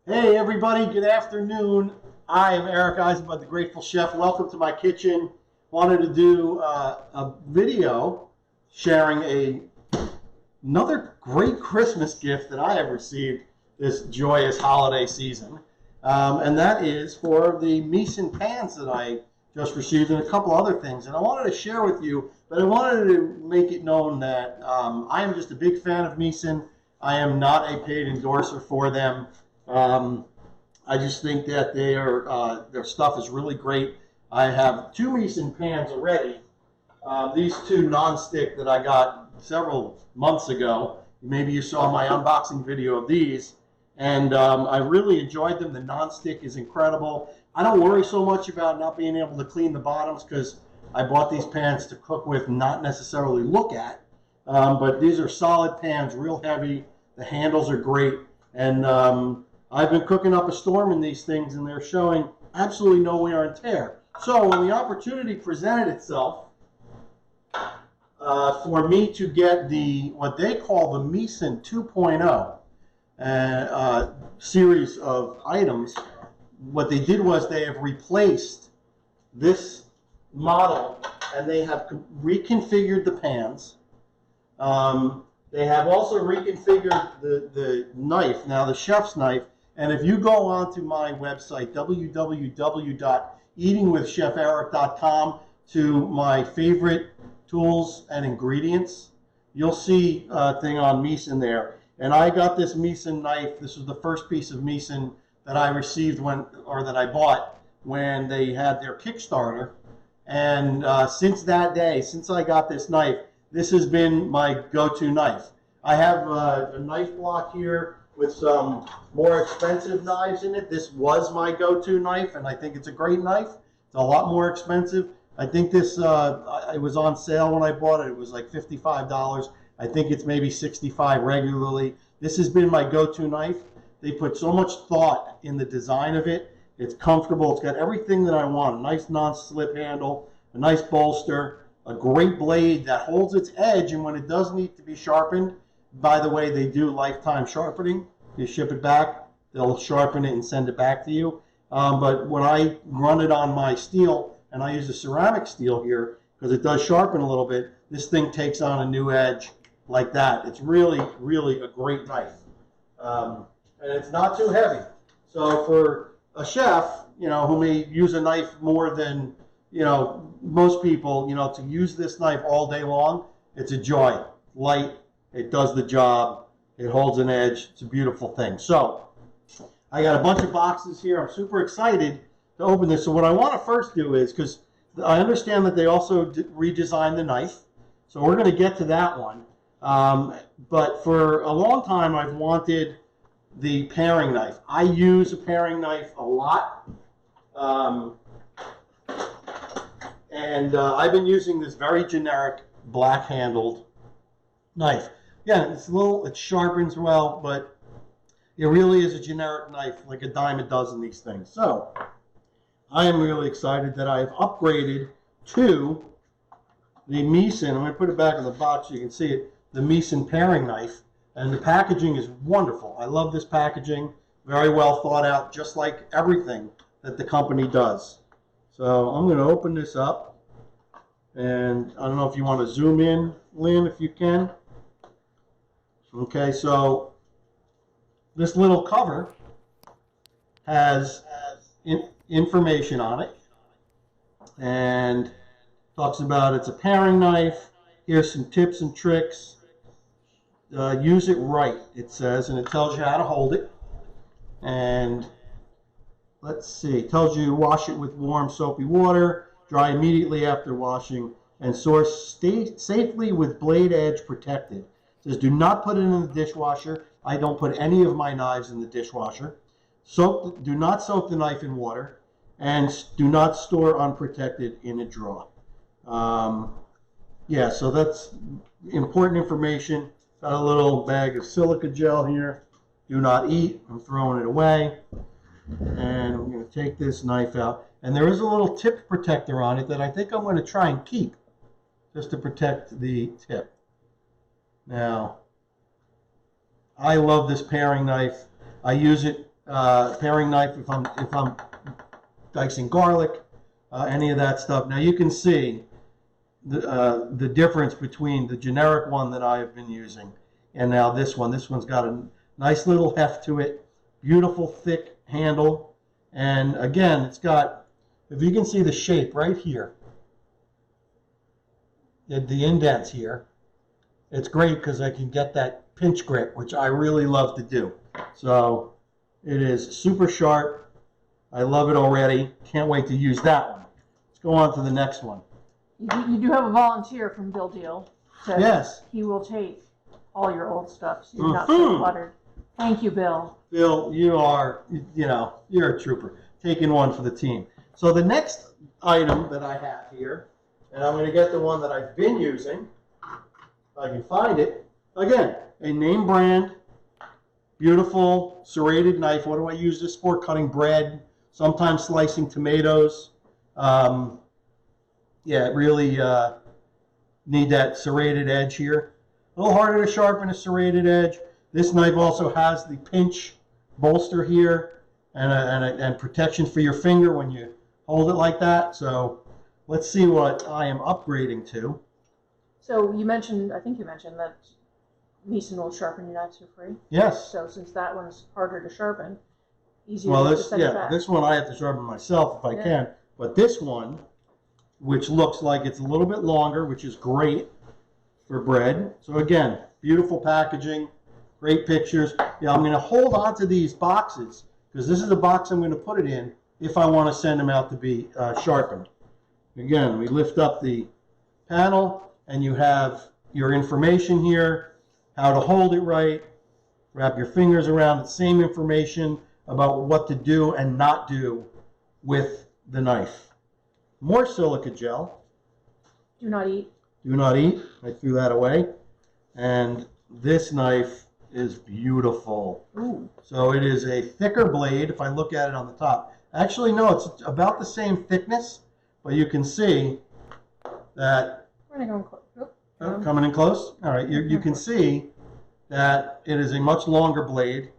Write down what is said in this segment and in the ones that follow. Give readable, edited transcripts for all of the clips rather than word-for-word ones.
Hey everybody, good afternoon. I am Eric Eisenbud, the Grateful Chef. Welcome to my kitchen. Wanted to do a video sharing another great Christmas gift that I have received this joyous holiday season. And that is for the Misen pans that I just received and a couple other things. And I wanted to share with you, but I wanted to make it known that I am just a big fan of Misen. I am not a paid endorser for them. I just think that their stuff is really great. I have two Misen pans already. These two non-stick that I got several months ago. Maybe you saw my unboxing video of these. And I really enjoyed them. The non-stick is incredible. I don't worry so much about not being able to clean the bottoms because I bought these pans to cook with, not necessarily look at. But these are solid pans, real heavy. The handles are great. And I've been cooking up a storm in these things, and they're showing absolutely no wear and tear. So when the opportunity presented itself for me to get what they call the Misen 2.0 series of items, what they did was they have replaced this model, and they have reconfigured the pans. They have also reconfigured the knife, now the chef's knife. And if you go onto my website, www.eatingwithcheferic.com, to my favorite tools and ingredients, you'll see a thing on Misen there. And I got this Misen knife. This was the first piece of Misen that I received that I bought when they had their Kickstarter. And since that day, since I got this knife, this has been my go-to knife. I have a knife block here with some more expensive knives in it. This was my go-to knife, and I think it's a great knife. It's a lot more expensive. I think this, it was on sale when I bought it. It was like $55. I think it's maybe $65 regularly. This has been my go-to knife. They put so much thought in the design of it. It's comfortable. It's got everything that I want. A nice non-slip handle, a nice bolster, a great blade that holds its edge, and when it does need to be sharpened, by the way, they do lifetime sharpening. You ship it back, they'll sharpen it and send it back to you. But when I run it on my steel, and I use a ceramic steel here, because it does sharpen a little bit, this thing takes on a new edge like that. It's really, really a great knife. And it's not too heavy. So for a chef, who may use a knife more than, most people, to use this knife all day long, it's a joy. Light. It does the job. It holds an edge. It's a beautiful thing. So I got a bunch of boxes here. I'm super excited to open this. So what I want to first do is, because I understand that they also redesigned the knife. So we're going to get to that one. But for a long time, I've wanted the paring knife. I use a paring knife a lot. I've been using this very generic black-handled knife. Yeah, it sharpens well, but it really is a generic knife, like a dime a dozen these things. So I am really excited that I've upgraded to the Misen. I'm going to put it back in the box so you can see it. The Misen paring knife, and the packaging is wonderful. I love this packaging. Very well thought out, just like everything that the company does. So I'm going to open this up, and I don't know if you want to zoom in, Lynn, if you can. Okay, so this little cover has information on it, and talks about it's a paring knife. Here's some tips and tricks. Use it right, it says, and it tells you how to hold it. And let's see, it tells you wash it with warm soapy water, dry immediately after washing, and source safely with blade edge protected. It says do not put it in the dishwasher. I don't put any of my knives in the dishwasher. Do not soak the knife in water, and do not store unprotected in a drawer. Yeah, so that's important information. Got a little bag of silica gel here. Do not eat. I'm throwing it away. And I'm going to take this knife out. And there is a little tip protector on it that I think I'm going to try and keep, just to protect the tip. Now, I love this paring knife. I use it paring knife if I'm dicing garlic, any of that stuff. Now you can see the difference between the generic one that I have been using and now this one. This one's got a nice little heft to it, beautiful thick handle, and again, it's got, if you can see the shape right here, the indents here, it's great because I can get that pinch grip, which I really love to do. So it is super sharp. I love it already. Can't wait to use that one. Let's go on to the next one. You do have a volunteer from Bill Deal. So yes. He will take all your old stuff so you're not so cluttered. Thank you, Bill. Bill, you are, you're a trooper. Taking one for the team. So the next item that I have here, and I'm going to get the one that I've been using, if I can find it. Again, a name brand, beautiful serrated knife. What do I use this for? Cutting bread, sometimes slicing tomatoes. Yeah, really need that serrated edge here. A little harder to sharpen a serrated edge. This knife also has the pinch bolster here and protection for your finger when you hold it like that. So let's see what I am upgrading to. So you mentioned, I think you mentioned that Misen will sharpen your knives for free. Yes. So since that one's harder to sharpen, easier well, to send it back. This one I have to sharpen myself if I can. But this one, which looks like it's a little bit longer, which is great for bread. So again, beautiful packaging, great pictures. Yeah, I'm going to hold on to these boxes because this is the box I'm going to put it in if I want to send them out to be sharpened. Again, we lift up the panel and you have your information here, how to hold it right, wrap your fingers around it, same information about what to do and not do with the knife. More silica gel. Do not eat. Do not eat. I threw that away. And this knife is beautiful. Ooh. So it is a thicker blade if I look at it on the top. Actually, no, it's about the same thickness, but you can see that. We're going to go close. Coming in close? All right, you can see that it is a much longer blade.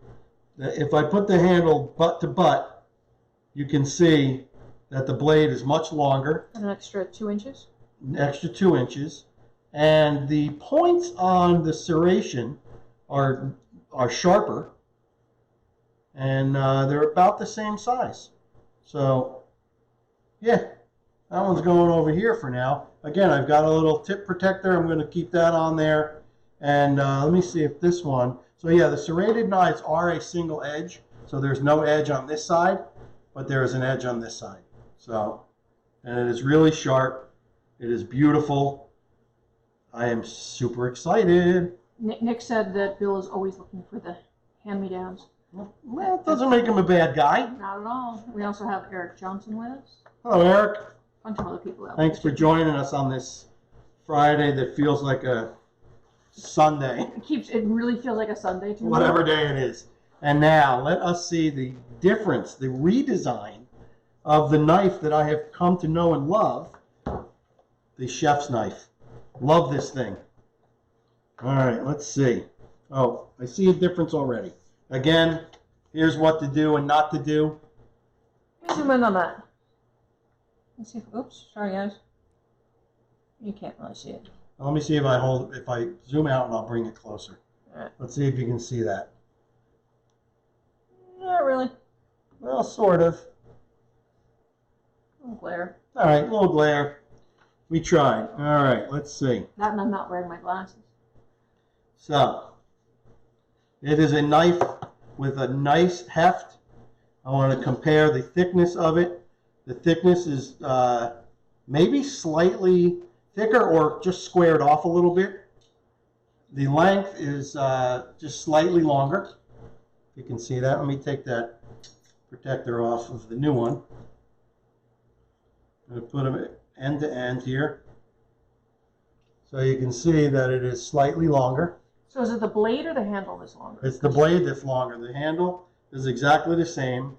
If I put the handle butt to butt, you can see that the blade is much longer. An extra 2 inches? An extra 2 inches. And the points on the serration are sharper. And they're about the same size. So, yeah, that one's going over here for now. Again, I've got a little tip protector. I'm going to keep that on there. And let me see if this one. So, yeah, the serrated knives are a single edge. So there's no edge on this side, but there is an edge on this side. So, and it is really sharp. It is beautiful. I am super excited. Nick said that Bill is always looking for the hand-me-downs. Well, it doesn't make him a bad guy. Not at all. We also have Eric Johnson with us. Hello, Eric. A bunch of other people out Thanks for joining us on this Friday that feels like a Sunday. It really feels like a Sunday to me. Whatever day it is. And now, let us see the difference, the redesign of the knife that I have come to know and love, the chef's knife. Love this thing. All right, let's see. Oh, I see a difference already. Again, here's what to do and not to do. Let me zoom in on that. Let's see if, oops, sorry guys. You can't really see it. Let me see if I zoom out and I'll bring it closer. All right. Let's see if you can see that. Not really. Well, sort of. A little glare. All right, a little glare. We tried. All right, let's see. That and I'm not wearing my glasses. So, it is a knife with a nice heft. I want to compare the thickness of it. The thickness is maybe slightly thicker or just squared off a little bit. The length is just slightly longer. If you can see that. Let me take that protector off of the new one. I'm going to put them end to end here. So you can see that it is slightly longer. So is it the blade or the handle that's longer? It's the blade that's longer. The handle is exactly the same.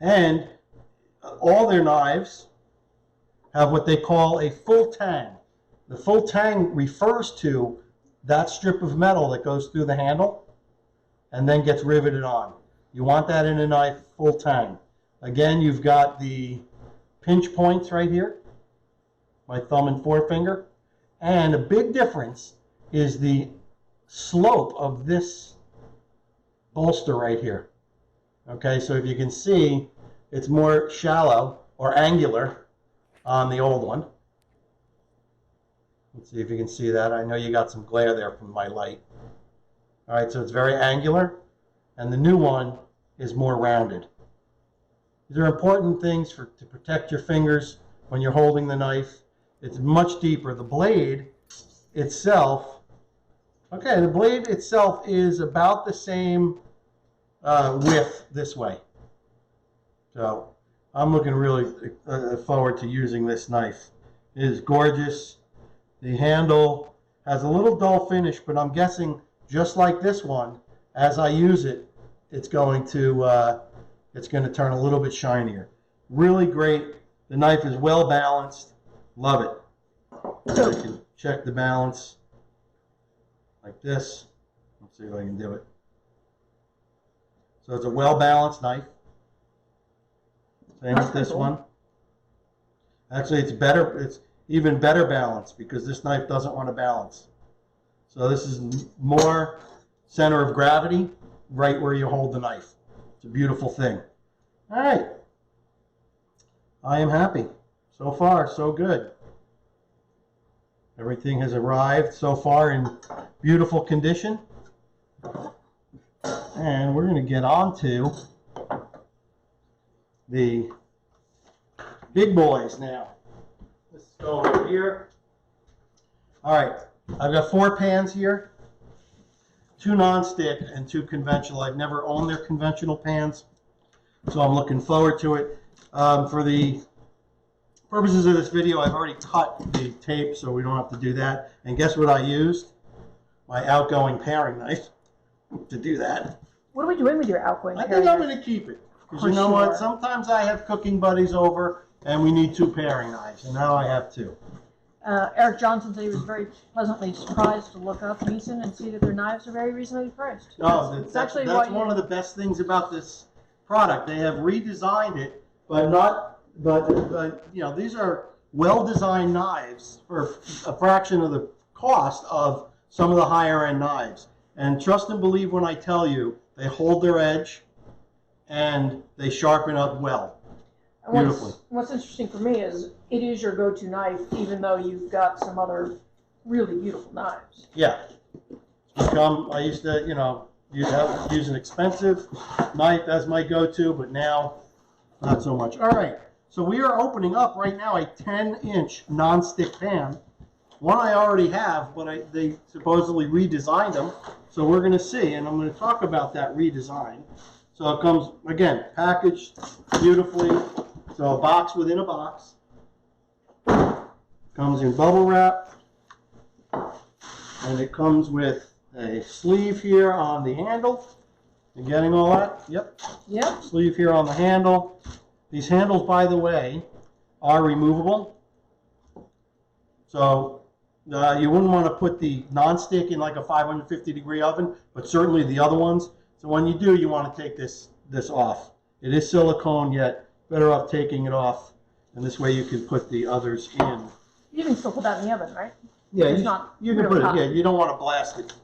And all their knives have what they call a full tang. The full tang refers to that strip of metal that goes through the handle and then gets riveted on. You want that in a knife, full tang. Again, you've got the pinch points right here, my thumb and forefinger. And a big difference is the slope of this bolster right here. Okay, so if you can see, it's more shallow or angular on the old one. Let's see if you can see that. I know you got some glare there from my light. All right, so it's very angular, and the new one is more rounded. These are important things to protect your fingers when you're holding the knife. It's much deeper. The blade itself, okay, the blade itself is about the same width this way. So I'm looking really forward to using this knife. It is gorgeous. The handle has a little dull finish, but I'm guessing just like this one, as I use it, it's going to turn a little bit shinier. Really great. The knife is well balanced. Love it. So you can check the balance like this. Let's see if I can do it. So it's a well balanced knife. Same as this one. Actually, it's better. It's even better balanced because this knife doesn't want to balance. So this is more center of gravity right where you hold the knife. It's a beautiful thing. All right. I am happy. So far, so good. Everything has arrived so far in beautiful condition. And we're going to get on to the big boys now. Let's go over here. All right. I've got 4 pans here. 2 non-stick and 2 conventional. I've never owned their conventional pans, so I'm looking forward to it. For the purposes of this video, I've already cut the tape, so we don't have to do that. And guess what I used? My outgoing paring knife to do that. What are we doing with your outgoing paring I think I'm knife? going to keep it. Because you know what? Sometimes I have cooking buddies over, and we need 2 paring knives, and now I have 2. Eric Johnson said he was very pleasantly surprised to look up Misen and see that their knives are very reasonably priced. No, that's one of the best things about this product. They have redesigned it, but you know, these are well-designed knives for a fraction of the cost of some of the higher-end knives. And trust and believe when I tell you, they hold their edge and they sharpen up well. Beautifully. What's interesting for me is it is your go-to knife, even though you've got some other really beautiful knives. Yeah. I used to, you know, use an expensive knife as my go-to, but now not so much. All right. So we are opening up right now a 10-inch non-stick pan. One I already have, but they supposedly redesigned them. So we're going to see, and I'm going to talk about that redesign. So it comes, again, packaged beautifully. So a box within a box. Comes in bubble wrap. And it comes with a sleeve here on the handle. You getting all that? Yep. Yep. Sleeve here on the handle. These handles, by the way, are removable. So you wouldn't want to put the non-stick in like a 550-degree oven, but certainly the other ones. So when you do, you want to take this off. It is silicone, yet better off taking it off, and this way you can put the others in. You can still put that in the oven, right? Yeah, it's you can put it. Yeah, you don't want to blast it.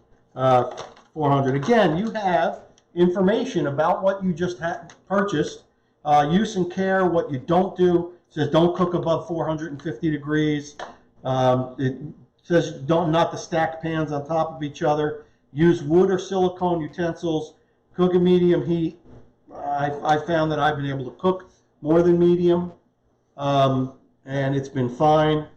400. Again, you have information about what you just purchased, use and care, what you don't do. It says don't cook above 450 degrees. It says not to stack pans on top of each other. Use wood or silicone utensils. Cook at medium heat. I found that I've been able to cook more than medium, and it's been fine.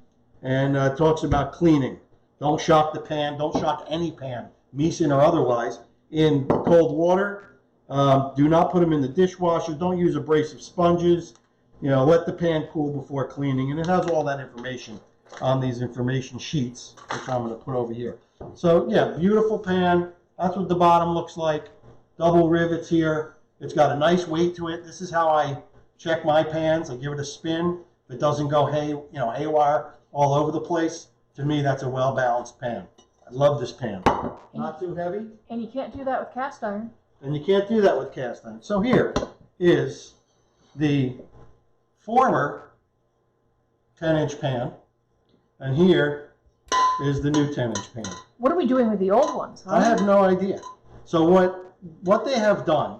And talks about cleaning. Don't shock the pan. Don't shock any pan, Misen or otherwise, in cold water. Do not put them in the dishwasher. Don't use abrasive sponges. You know, let the pan cool before cleaning. And it has all that information on these information sheets, which I'm going to put over here. So yeah, beautiful pan. That's what the bottom looks like. Double rivets here. It's got a nice weight to it. This is how I check my pans. I give it a spin. If it doesn't go haywire all over the place, to me that's a well-balanced pan. I love this pan. Not too heavy. And you can't do that with cast iron. And you can't do that with cast iron. So here is the former 10-inch pan, and here is the new 10-inch pan. What are we doing with the old ones? Huh? I have no idea. So what they have done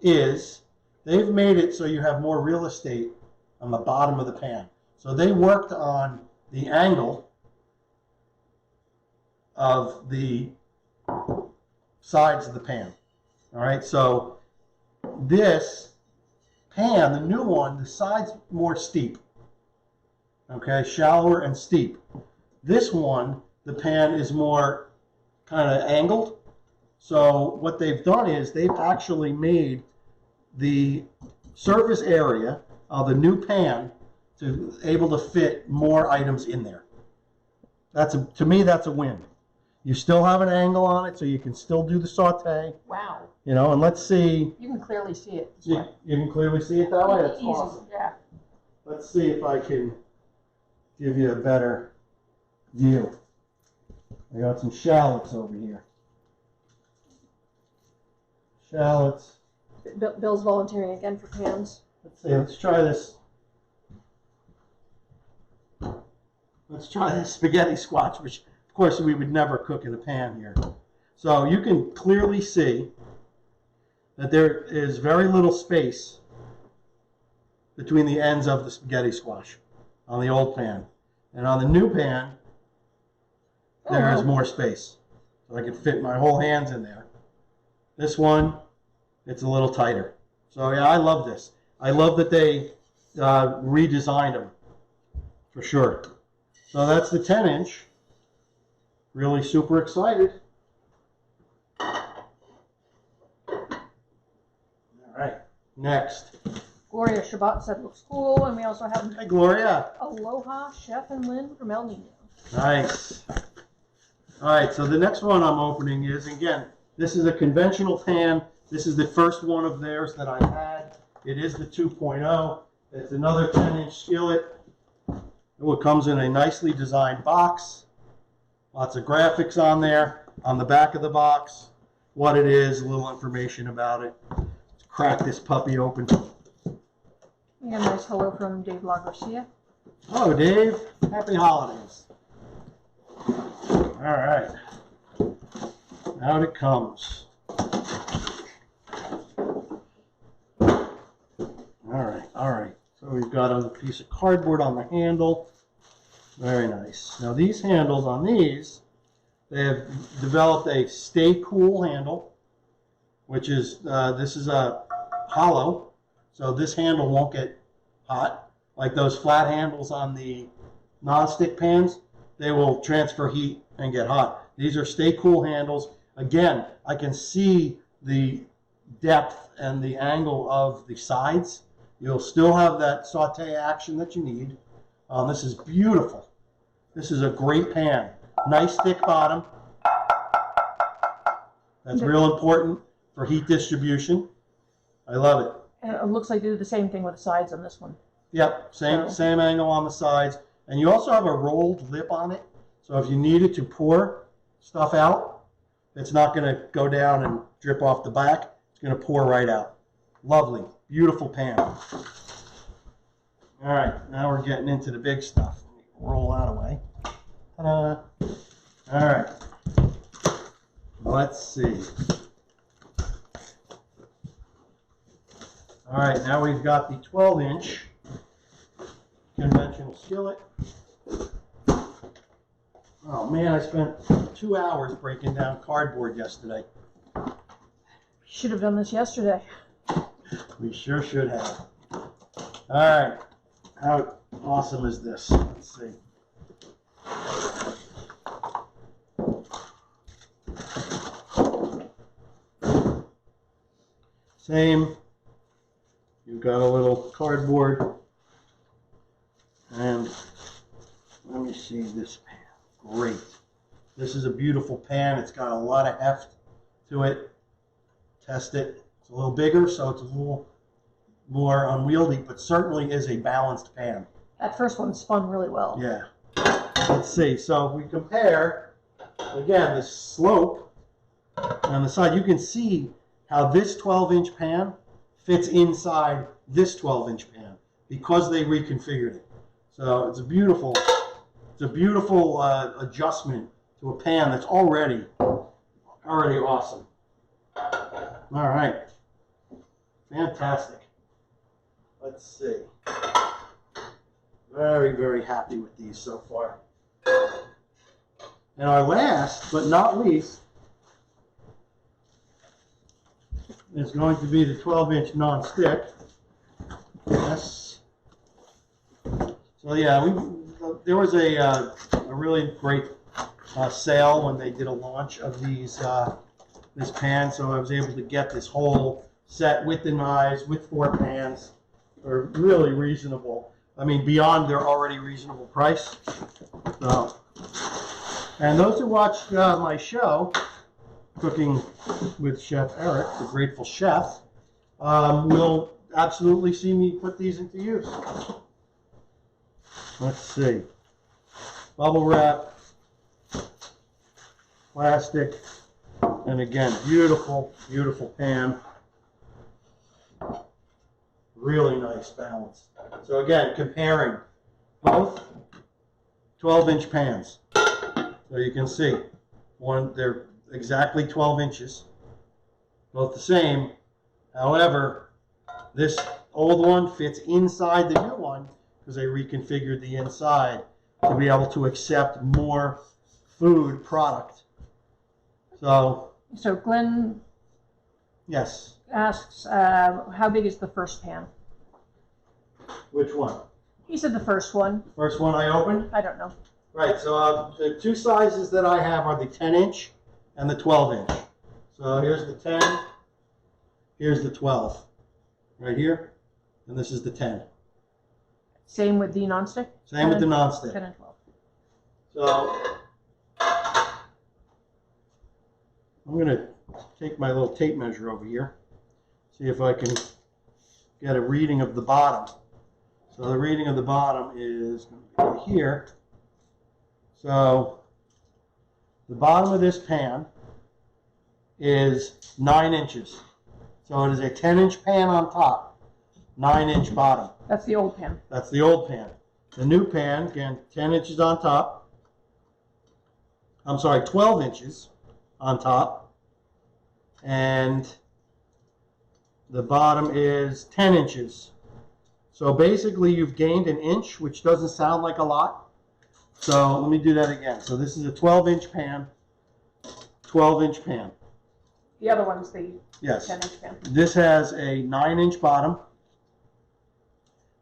is they've made it so you have more real estate on the bottom of the pan. So they worked on the angle of the sides of the pan. All right, so this pan, the new one, the side's more steep. Okay, shallower and steep. This one, the pan is more kind of angled. So what they've done is they've actually made the surface area of the new pan to able to fit more items in there. To me, that's a win. You still have an angle on it, so you can still do the saute. Wow. You know, and let's see. You can clearly see it. You can clearly see it that way? That's easy. awesome. Yeah. Let's see if I can give you a better view. I got some shallots over here. Shallots. Bill's volunteering again for pans. Let's see, let's try this. Let's try this spaghetti squash, which of course we would never cook in a pan here. So you can clearly see that there is very little space between the ends of the spaghetti squash on the old pan. And on the new pan, there is more space. So I can fit my whole hands in there. This one, it's a little tighter. So yeah, I love this. I love that they redesigned them, for sure. So that's the 10-inch. Really super excited. All right, next. Gloria Shabbat said looks cool, and we also have Hey, Gloria. Aloha Chef and Lynn from El Nino. Nice. All right, so the next one I'm opening is, again, this is a conventional pan. This is the first one of theirs that I had. It is the 2.0. It's another 10-inch skillet. It comes in a nicely designed box. Lots of graphics on there. On the back of the box, what it is, a little information about it. Let's crack this puppy open. We got a nice hello from Dave La Garcia. Hello, Dave. Happy holidays. All right. Out it comes. All right. So we've got a piece of cardboard on the handle. Very nice. Now these handles on these, they have developed a stay cool handle, which is, this is a hollow, so this handle won't get hot. Like those flat handles on the non-stick pans, they will transfer heat and get hot. These are stay cool handles. Again, I can see the depth and the angle of the sides. You'll still have that saute action that you need. This is beautiful. This is a great pan. Nice thick bottom. That's real important for heat distribution. I love it. And it looks like they do the same thing with the sides on this one. Yep, same angle on the sides. And you also have a rolled lip on it. So if you needed to pour stuff out, it's not going to go down and drip off the back. It's going to pour right out. Lovely, beautiful pan. All right, now we're getting into the big stuff. Roll that away. Ta-da. All right, let's see. All right, now we've got the 12-inch conventional skillet. Oh man, I spent 2 hours breaking down cardboard yesterday. Should have done this yesterday. We sure should have. All right, how awesome is this? Let's see. Same. You've got a little cardboard. And let me see this pan. Great. This is a beautiful pan. It's got a lot of heft to it. Test it. It's a little bigger, so it's a little more unwieldy, but certainly is a balanced pan. That first one spun really well. Yeah. Let's see. So if we compare, again, the slope on the side, you can see how this 12-inch pan fits inside this 12-inch pan because they reconfigured it. So it's a beautiful adjustment to a pan that's already awesome. All right, fantastic. Let's see. Very, very happy with these so far. And our last but not least is going to be the 12-inch non-stick. Yes. So yeah, there was a really great sale when they did a launch of these this pan, so I was able to get this whole set with the knives, with 4 pans, for really reasonable. I mean, beyond their already reasonable price. So, and those who watched my show, Cooking with Chef Eric, the Grateful Chef, will absolutely see me put these into use. Let's see. Bubble wrap, plastic, and again, beautiful, beautiful pan. Really nice balance. So again, comparing both 12-inch pans. So you can see, they're exactly 12 inches, both the same. However, this old one fits inside the new one because they reconfigured the inside to be able to accept more food product. So Glenn yes. asks, how big is the first pan? Which one? He said the first one. First one I opened? I don't know. Right, so the 2 sizes that I have are the 10-inch and the 12-inch. So here's the 10, here's the 12, right here, and this is the 10. Same with the nonstick? Same with the nonstick. 10 and 12. So I'm going to take my little tape measure over here, see if I can get a reading of the bottom. So the reading of the bottom is going to be right here. So the bottom of this pan is 9 inches. So it is a 10-inch pan on top, 9-inch bottom. That's the old pan. That's the old pan. The new pan, again, 10 inches on top. I'm sorry, 12 inches on top. And the bottom is 10 inches. So basically you've gained an inch, which doesn't sound like a lot. So let me do that again. So this is a 12-inch pan, 12-inch pan. The other one's the Yes. 10-inch pan. This has a 9-inch bottom,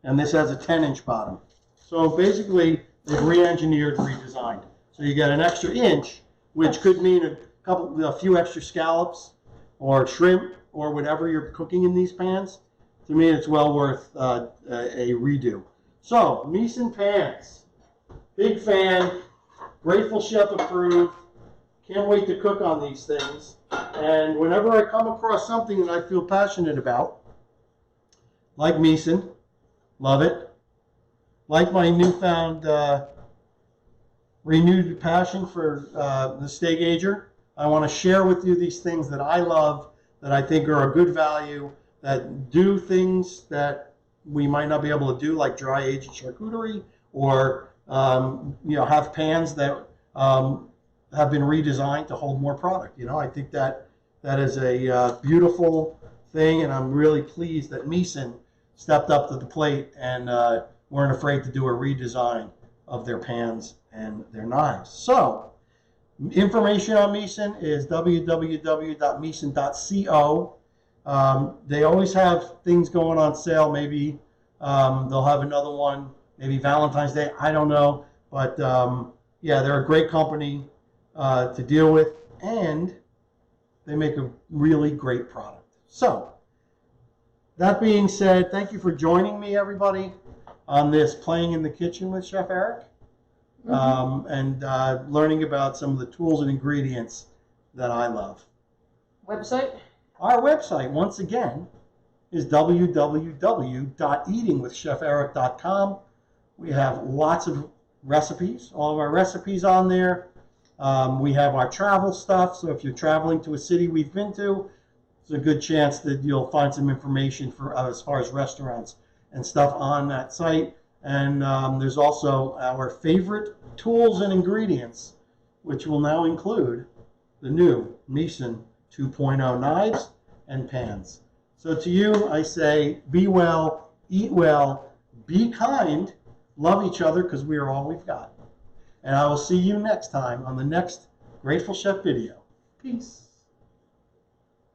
and this has a 10-inch bottom. So basically, they've re-engineered, redesigned. So you get an extra inch, which could mean a few extra scallops, or shrimp, or whatever you're cooking in these pans. To me, it's well worth a redo. So, Misen pans. Big fan. Grateful Chef approved. Can't wait to cook on these things. And whenever I come across something that I feel passionate about, like Misen, love it. Like my newfound renewed passion for the steak ager, I want to share with you these things that I love, that I think are a good value, that do things that we might not be able to do, like dry aged charcuterie, or have pans that have been redesigned to hold more product. I think that is a beautiful thing, and I'm really pleased that Misen stepped up to the plate and weren't afraid to do a redesign of their pans and their knives. So, information on Misen is www.misen.co. They always have things going on sale. Maybe they'll have another one, maybe Valentine's Day, I don't know. But yeah, they're a great company to deal with, and they make a really great product. So, that being said, thank you for joining me, everybody, on this Playing in the Kitchen with Chef Eric, and learning about some of the tools and ingredients that I love. Website? Our website, once again, is www.eatingwithcheferic.com. We have lots of recipes, all of our recipes on there. We have our travel stuff, so if you're traveling to a city we've been to, there's a good chance that you'll find some information for as far as restaurants and stuff on that site. And there's also our favorite tools and ingredients, which will now include the new Misen 2.0 knives and pans. So to you, I say, be well, eat well, be kind, love each other, because we are all we've got. And I will see you next time on the next Grateful Chef video. Peace.